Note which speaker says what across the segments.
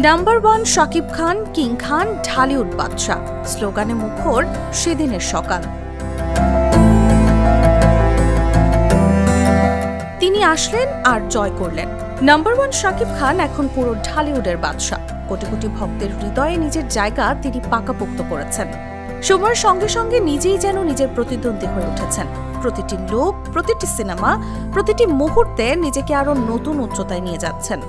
Speaker 1: Number one Shakib Khan, king খান, ঢালিউড বাদশাহ স্লোগানে মুখর সেদিনের সকাল। তিনি আসলেন আর জয় করলেন। নাম্বার ওয়ান শাকিব খান এখন পুরো ঢালিউডের বাদশাহ। কোটি কোটি ভক্তের হৃদয়ে নিজের জায়গা তিনি পাকাপোক্ত করেছেন। সময়ের সঙ্গে সঙ্গে নিজেই যেন নিজের প্রতিদ্বন্দ্বী হয়ে উঠেছেন। প্রতিটি লোক, প্রতিটি সিনেমা, প্রতিটি মুহূর্তে নিজেকে আরো নতুন উচ্চতায় নিয়ে যাচ্ছেন।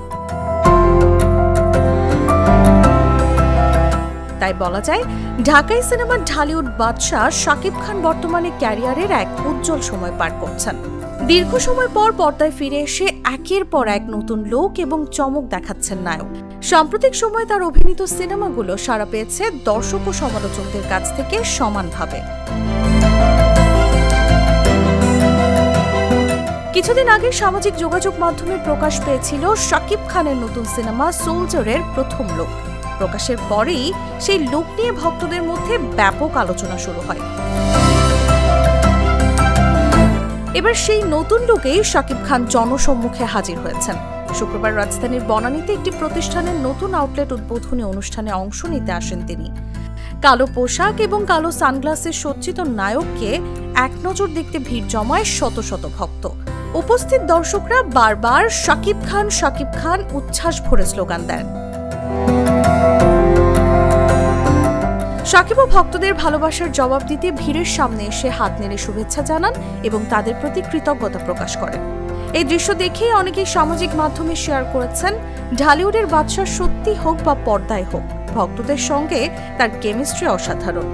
Speaker 1: তাই বলা যায়, ঢাকাই সিনেমার ঢালিউড বাদশাহ শাকিব খান বর্তমানে ক্যারিয়ারের এক উজ্জ্বল সময় পার করছেন। দীর্ঘ সময় পর পর্দায় ফিরে এসে একের পর এক নতুন লোক এবং চমক দেখাচ্ছেন নায়ক। সাম্প্রতিক সময়ে তার অভিনীত সিনেমাগুলো সাড়া পেয়েছে দর্শক ও সমালোচকদের কাছ থেকে সমানভাবে। কিছুদিন আগে সামাজিক যোগাযোগ মাধ্যমে প্রকাশ পেয়েছিল শাকিব খানের নতুন সিনেমা সোলজারের প্রথম লুক। প্রকাশের পরেই সেই লুক নিয়ে ভক্তদের মধ্যে ব্যাপক আলোচনা শুরু হয়। এবার সেই নতুন লুকেই শাকিব খান জনসম্মুখে হাজির হয়েছেন। শুক্রবার রাজধানীর বনানীতে একটি প্রতিষ্ঠানের নতুন আউটলেট উদ্বোধনী অনুষ্ঠানে অংশ নিতে আসেন তিনি। কালো পোশাক এবং কালো সানগ্লাসে সজ্জিত নায়ককে এক নজর দেখতে ভিড় জমায় শত শত ভক্ত। উপস্থিত দর্শকরা বারবার শাকিব খান উচ্ছ্বাস ভরে স্লোগান দেন। শাকিব ও ভক্তদের ভালোবাসার জবাব দিতে ভিড়ের সামনে এসে হাত নেড়ে শুভেচ্ছা জানান এবং তাদের প্রতি কৃতজ্ঞতা প্রকাশ করেন। এই দৃশ্য দেখে অনেকেই সামাজিক মাধ্যমে শেয়ার করেছেন, ঢালিউডের বাদশা সত্যি হোক বা পর্দায় হোক, ভক্তদের সঙ্গে তার কেমিস্ট্রি অসাধারণ।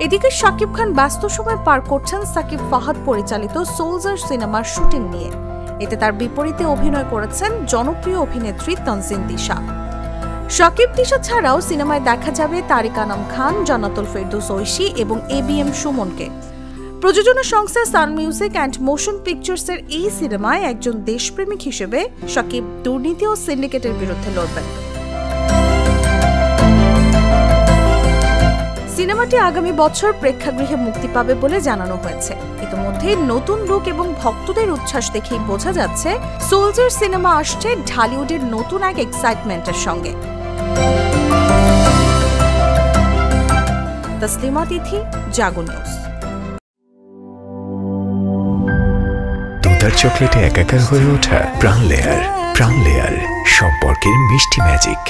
Speaker 1: এদিকে শাকিব খান ব্যস্ত সময় পার করছেন সাকিব ফাহাদ পরিচালিত সোলজার সিনেমার শুটিং নিয়ে। এতে তার বিপরীতে অভিনয় করেছেন জনপ্রিয় অভিনেত্রী তানজিন তিশা। শাকিব তিশা ছাড়াও সিনেমায় দেখা যাবে তারিক আনাম খান, জান্নাতুল ফেরদৌস ঐশী এবং ABM সুমনকে। প্রযোজনা সংস্থা সান মিউজিক অ্যান্ড মোশন পিকচার্সের এই সিনেমায় একজন দেশপ্রেমিক হিসেবে শাকিব দুর্নীতি ও সিন্ডিকেটের বিরুদ্ধে লড়বেন। সিনেমাটি আগামী বছর প্রেক্ষাগৃহে মুক্তি পাবে বলে জানানো হয়েছে। ইতিমধ্যে নতুন লুক এবং ভক্তদের উচ্ছ্বাস দেখেই বোঝা যাচ্ছে, সোলজার সিনেমা আসছে ঢালিউডের নতুন এক এক্সাইটমেন্টের সঙ্গে। তসলিমা তিথি, জাগো নিউজ।
Speaker 2: দুধার চকলেটে একাকার হয়ে ওঠা প্রাণ লেয়ার সম্পর্কের মিষ্টি ম্যাজিক।